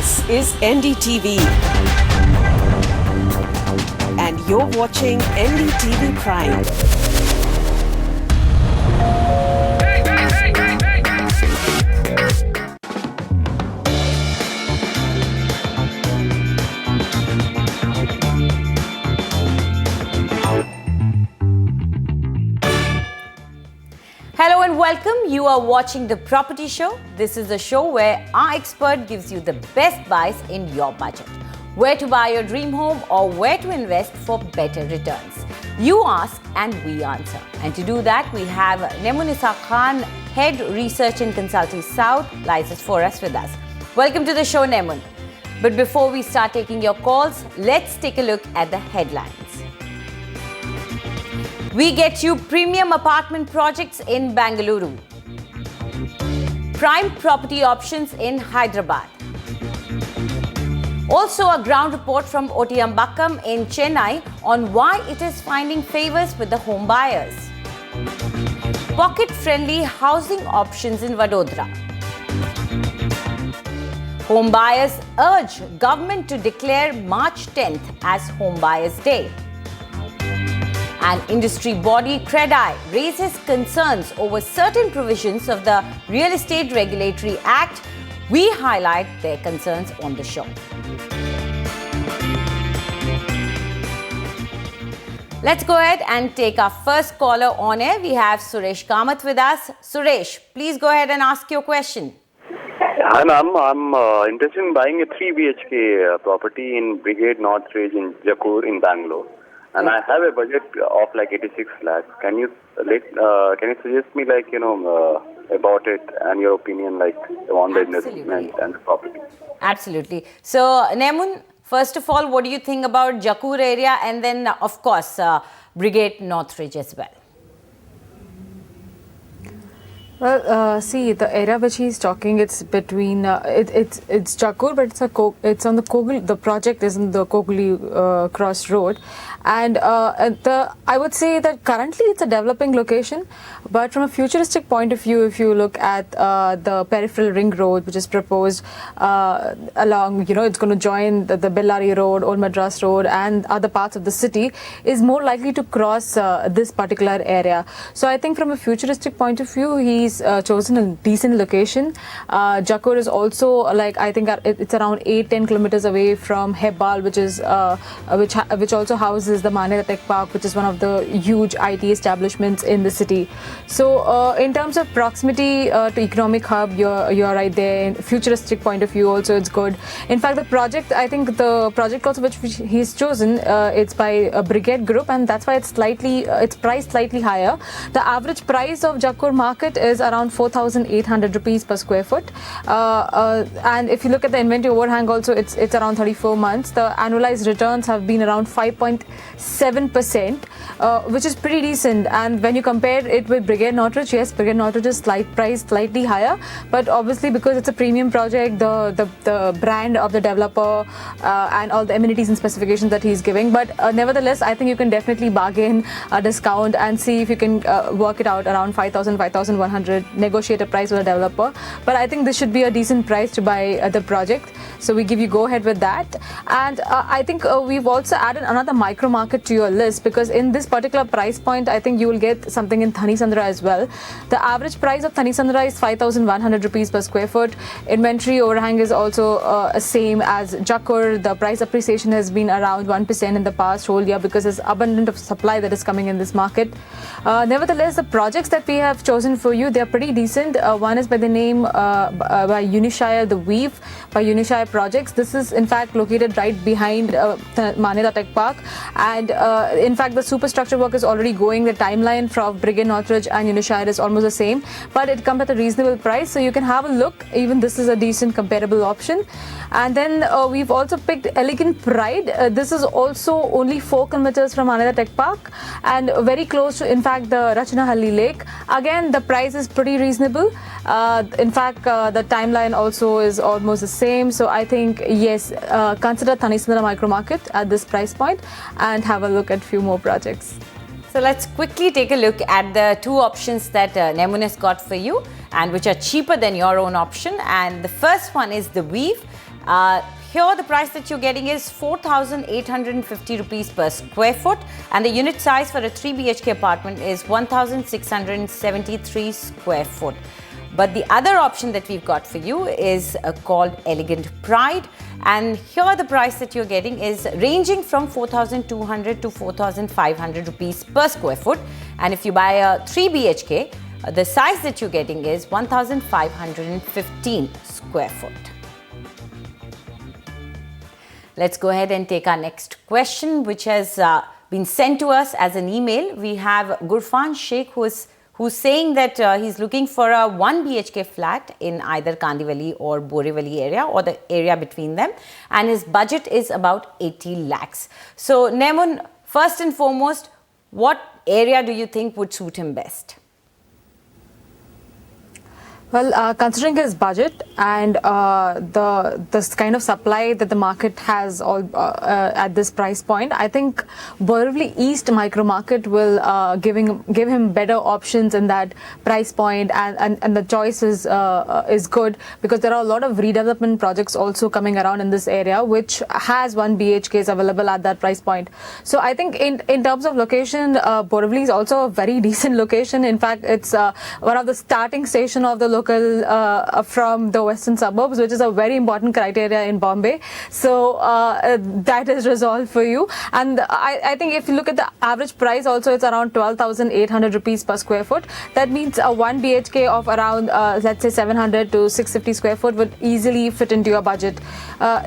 This is NDTV. And you're watching NDTV Prime. Hello and welcome. You are watching The Property Show. This is a show where our expert gives you the best buys in your budget. Where to buy your dream home or where to invest for better returns. You ask and we answer. And to do that, we have Nemunisa Khan, Head Research and Consulting South, lies for us with us. Welcome to the show, Nemun. But before we start taking your calls, let's take a look at the headlines. We get you premium apartment projects in Bengaluru. Prime property options in Hyderabad. Also a ground report from Otiambakam in Chennai on why it is finding favors with the home buyers. Pocket-friendly housing options in Vadodara. Home buyers urge government to declare March 10th as Home Buyers Day. An industry body, CREDI, raises concerns over certain provisions of the Real Estate Regulatory Act. We highlight their concerns on the show. Let's go ahead and take our first caller on air. We have Suresh Kamath with us. Suresh, please go ahead and ask your question. Hi ma'am, I'm interested in buying a 3 BHK property in Brigade North Range in Jakur in Bangalore. And I have a budget of like 86 lakhs. Can you suggest me about it and your opinion on the investment and the property? Absolutely. So Nemun, first of all, what do you think about Jakur area and then of course Brigade North Ridge as well? Well, see, the area which he's talking, it's between it's Jakur, but it's on the Kogli. The project is in the Kogli Cross Road, and I would say that currently it's a developing location, but from a futuristic point of view, if you look at the peripheral ring road which is proposed along, it's going to join the Bellary Road, Old Madras Road, and other parts of the city, is more likely to cross this particular area. So I think from a futuristic point of view, he's chosen a decent location. Jakur is also I think it's around 8-10 kilometers away from Hebbal, which is which also houses the Maneda Tech Park, which is one of the huge IT establishments in the city. So in terms of proximity to economic hub, you're right there. In futuristic point of view also it's good. In fact, I think the project also which he's chosen, it's by a Brigade Group, and that's why it's priced slightly higher. The average price of Jakur market is around 4,800 rupees per square foot. And if you look at the inventory overhang also, it's around 34 months. The annualized returns have been around 5.7%, which is pretty decent. And when you compare it with Brigade Northridge, yes, Brigade Northridge is priced slightly higher, but obviously because it's a premium project, the brand of the developer and all the amenities and specifications that he's giving. But nevertheless, I think you can definitely bargain a discount and see if you can work it out around 5,100, negotiate a price with a developer. But I think this should be a decent price to buy the project. So we give you go ahead with that. And I think we've also added another micro market to your list, because in this particular price point, I think you will get something in Thani Sandra as well. The average price of Thani Sandra is 5,100 rupees per square foot. Inventory overhang is also same as Jakur. The price appreciation has been around 1% in the past whole year because there's abundant of supply that is coming in this market. Nevertheless, the projects that we have chosen for you, they're pretty decent. One is by the name by Unishire, the Weave by Unishire Projects. This is in fact located right behind Maneda Tech Park, and in fact the superstructure work is already going. The timeline from Brigade Northridge and Unishire is almost the same, but it comes at a reasonable price, so you can have a look. Even this is a decent comparable option. And then we've also picked Elegant Pride. This is also only 4 kilometers from Maneda Tech Park and very close to, in fact, the Rachanahalli Lake. Again, the price is pretty reasonable. In fact, the timeline also is almost the same. So I think, yes, consider Thani Sandra micro market at this price point and have a look at few more projects. So let's quickly take a look at the two options that Nemun has got for you and which are cheaper than your own option. And the first one is the Weave. Here the price that you're getting is 4,850 rupees per square foot, and the unit size for a 3 BHK apartment is 1,673 square foot. But the other option that we've got for you is called Elegant Pride, and here the price that you're getting is ranging from 4,200 to 4,500 rupees per square foot. And if you buy a 3 BHK, the size that you're getting is 1,515 square foot. Let's go ahead and take our next question, which has been sent to us as an email. We have Gurfan Sheikh, who's saying that he's looking for a 1 BHK flat in either Kandivali or Borivali area, or the area between them, and his budget is about 80 lakhs. So Nemun, first and foremost, what area do you think would suit him best? Well, considering his budget and the kind of supply that the market has at this price point, I think Borivali East micro market will give him better options in that price point, and the choice is good, because there are a lot of redevelopment projects also coming around in this area which has 1 BHKs available at that price point. So I think in terms of location, Borivali is also a very decent location. In fact, it's one of the starting station of the local from the western suburbs, which is a very important criteria in Bombay. So that is resolved for you. And I think if you look at the average price also, it's around 12,800 rupees per square foot. That means a 1 BHK of around let's say 700 to 650 square foot would easily fit into your budget.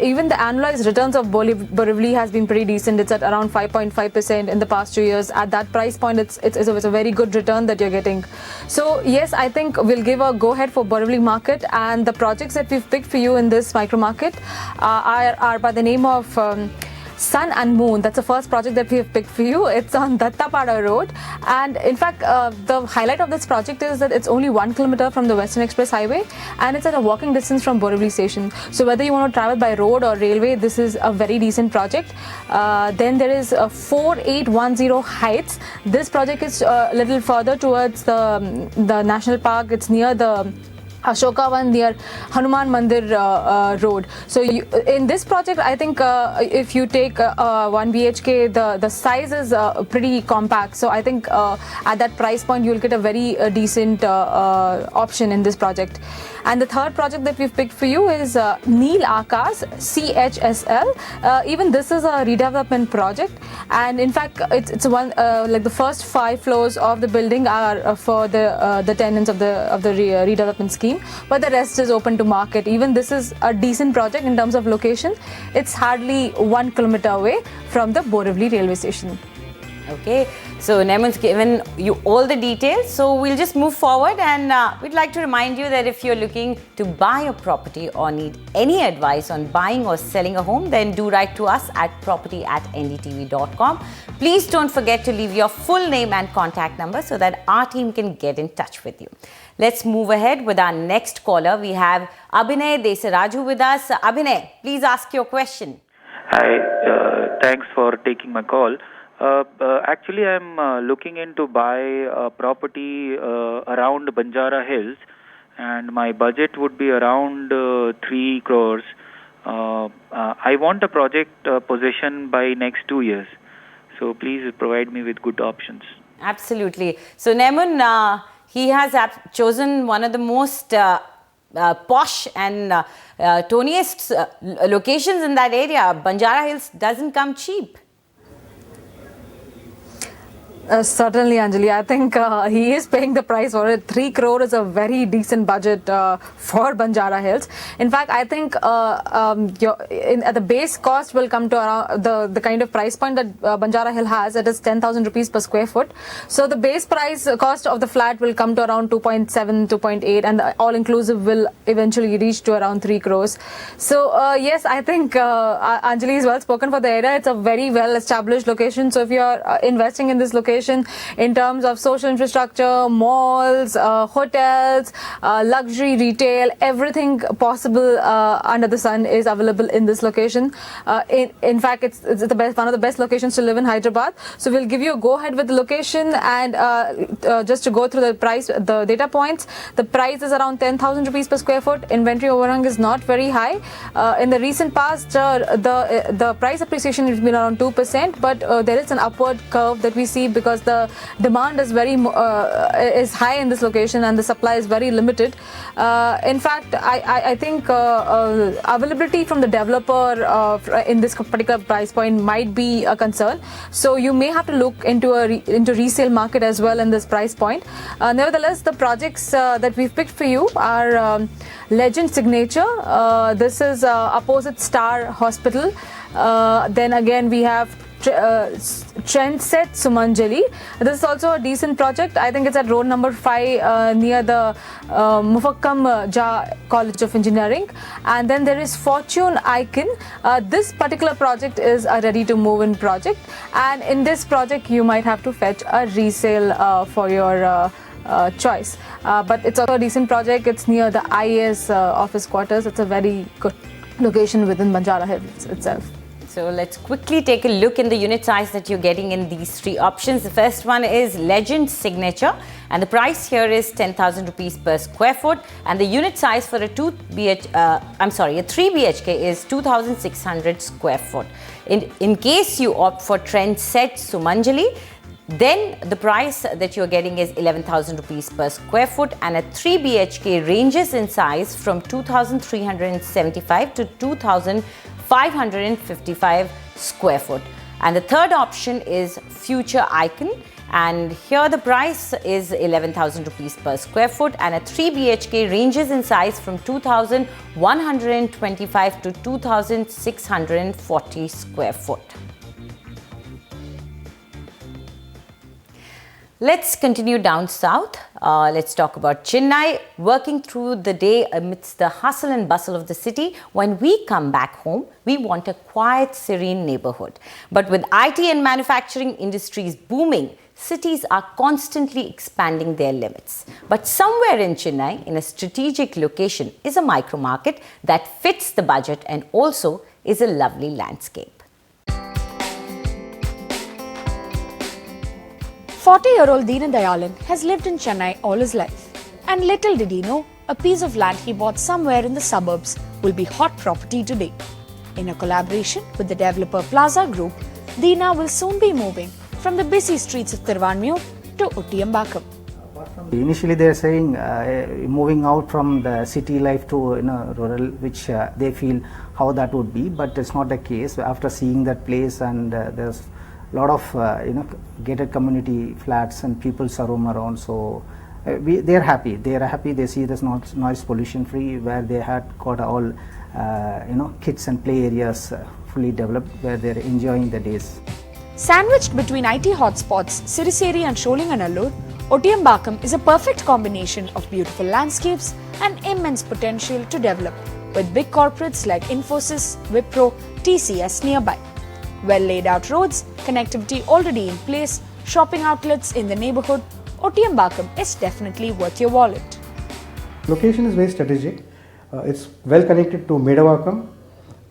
Even the annualized returns of Borivali has been pretty decent. It's at around 5.5% in the past 2 years. At that price point, it's a very good return that you're getting. So yes, I think we'll give a go ahead for Borivali market, and the projects that we've picked for you in this micro market are by the name of Sun and Moon. That's the first project that we have picked for you. It's on Dattapada Road, and in fact the highlight of this project is that it's only 1 kilometer from the Western Express Highway, and it's at a walking distance from Borivali station. So whether you want to travel by road or railway, this is a very decent project. Then there is 4810 Heights. This project is a little further towards the national park. It's near the Ashokavan, near Hanuman Mandir road. So in this project, I think if you take 1 BHK, the size is pretty compact. So I think at that price point, you'll get a very decent option in this project. And the third project that we've picked for you is Neel Akas, CHSL. Even this is a redevelopment project, and in fact, it's one like the first 5 floors of the building are for the tenants of the redevelopment scheme, but the rest is open to market. Even this is a decent project in terms of location. It's hardly 1 kilometer away from the Borivali railway station. Okay, so Nemun's given you all the details, so we'll just move forward, and we'd like to remind you that if you're looking to buy a property or need any advice on buying or selling a home, then do write to us at property@ndtv.com. Please don't forget to leave your full name and contact number so that our team can get in touch with you. Let's move ahead with our next caller. We have Abhinay Desaraju with us. Abhinay, please ask your question. Hi, thanks for taking my call. Actually, I'm looking into buy a property around Banjara Hills, and my budget would be around 3 crores. I want a project possession by next 2 years. So please provide me with good options. Absolutely. So Nemun, he has chosen one of the most posh and toniest locations in that area. Banjara Hills doesn't come cheap. Certainly, Anjali. I think he is paying the price for it. 3 crore is a very decent budget for Banjara Hills. In fact, I think at the base cost will come to around the kind of price point that Banjara Hill has. It is 10,000 rupees per square foot. So the base price cost of the flat will come to around 2.7, 2.8, and the all-inclusive will eventually reach to around 3 crores. So yes, I think Anjali is well spoken for the area. It's a very well-established location. So if you are investing in this location, location in terms of social infrastructure, malls, hotels, luxury retail, everything possible under the sun is available in this location. In fact, it's one of the best locations to live in Hyderabad. So we'll give you a go ahead with the location, and just to go through the price, the data points. The price is around 10,000 rupees per square foot. Inventory overhang is not very high. In the recent past, the price appreciation has been around 2%, but there is an upward curve that we see because the demand is is high in this location and the supply is very limited. In fact, I think availability from the developer in this particular price point might be a concern. So you may have to look into resale market as well in this price point. Nevertheless, the projects that we've picked for you are Legend Signature. This is opposite Star Hospital. Then again we have Trendset Sumanjali. This is also a decent project. I think it's at road number 5 near the Mufakkam Jah College of Engineering. And then there is Fortune Icon. This particular project is a ready to move in project, and in this project you might have to fetch a resale for your choice. But it's also a decent project. It's near the IAS office quarters. It's a very good location within Banjara Hills itself. So let's quickly take a look in the unit size that you're getting in these three options. The first one is Legend Signature, and the price here is 10,000 rupees per square foot, and the unit size for a 3 BHK is 2,600 square foot. In case you opt for Trendset Sumanjali, then the price that you're getting is 11,000 rupees per square foot, and a 3 BHK ranges in size from 2,375 to 2,555 square foot. And the third option is Future Icon, and here the price is 11,000 rupees per square foot, and a 3 BHK ranges in size from 2,125 to 2,640 square foot. Let's continue down south. Let's talk about Chennai. Working through the day amidst the hustle and bustle of the city, when we come back home, we want a quiet, serene neighborhood. But with IT and manufacturing industries booming, cities are constantly expanding their limits. But somewhere in Chennai, in a strategic location, is a micro market that fits the budget and also is a lovely landscape. 40-year-old Deen Dayalan has lived in Chennai all his life. And little did he know, a piece of land he bought somewhere in the suburbs will be hot property today. In a collaboration with the developer Plaza Group, Deena will soon be moving from the busy streets of Tirvanmiyur to Uttiyambakam. Initially they are saying moving out from the city life to rural, which they feel how that would be, but it's not the case. After seeing that place, and there's a lot of gated community flats and people roam around, so they are happy. They see this noise pollution free, where they had got all kids and play areas fully developed, where they're enjoying the days. Sandwiched between IT hotspots Siriseri and Sholinganallur, Uttiyambakam is a perfect combination of beautiful landscapes and immense potential to develop, with big corporates like Infosys, Wipro, TCS nearby. Well laid out roads, connectivity already in place, shopping outlets in the neighborhood, Uttiyambakam is definitely worth your wallet. Location is very strategic. It's well connected to Medavakam,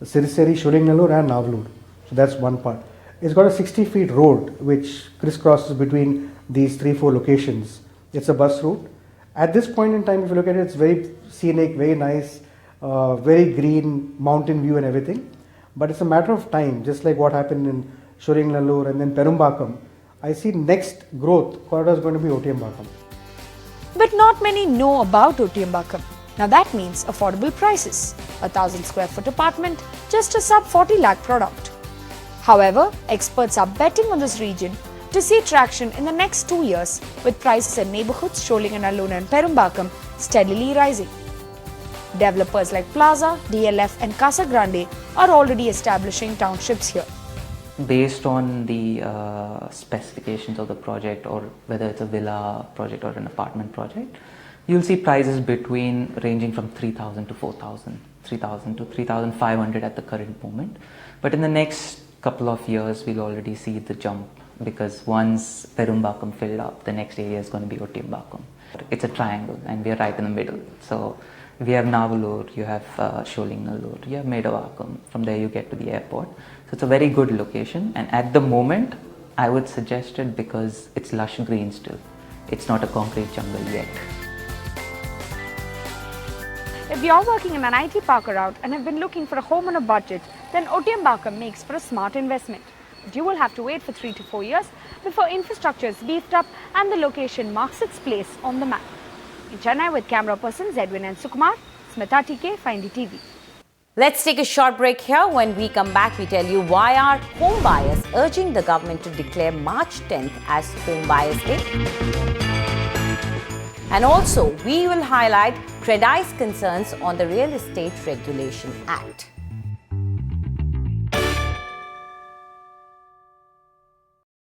Siriseri, Sholinganallur and Navlur. So that's one part. It's got a 60-feet road which crisscrosses between these 3-4 locations. It's a bus route. At this point in time, if you look at it, it's very scenic, very nice, very green, mountain view and everything. But it's a matter of time, just like what happened in Sholinganallur and then Perumbakam. I see next growth corridor is going to be Uttiyambakam. But not many know about Uttiyambakam. Now that means affordable prices. 1,000 square foot apartment, just a sub 40 lakh product. However, experts are betting on this region to see traction in the next 2 years, with prices in neighborhoods Sholinganallur and Perumbakam steadily rising. Developers like Plaza, DLF and Casa Grande are already establishing townships here. Based on the specifications of the project, or whether it's a villa project or an apartment project, you'll see prices ranging from 3,000 to 4,000, 3,000 to 3,500 at the current moment. But in the next couple of years, we'll already see the jump because once Perumbakam filled up, the next area is going to be Ottiambakam. It's a triangle and we are right in the middle. So we have Navalur, you have Sholingalur, you have Medavakam. From there you get to the airport. So it's a very good location, and at the moment I would suggest it because it's lush green still. It's not a concrete jungle yet. If you're working in an IT park route and have been looking for a home on a budget, then Ottiambakam makes for a smart investment. But you will have to wait for 3 to 4 years before infrastructure is beefed up and the location marks its place on the map. In Chennai with camera persons Edwin and Sukumar, Smita TK for NDTV. Let's take a short break here. When we come back, we tell you why are home buyers urging the government to declare March 10th as Home Buyers Day. And also, we will highlight CREDI's concerns on the Real Estate Regulation Act.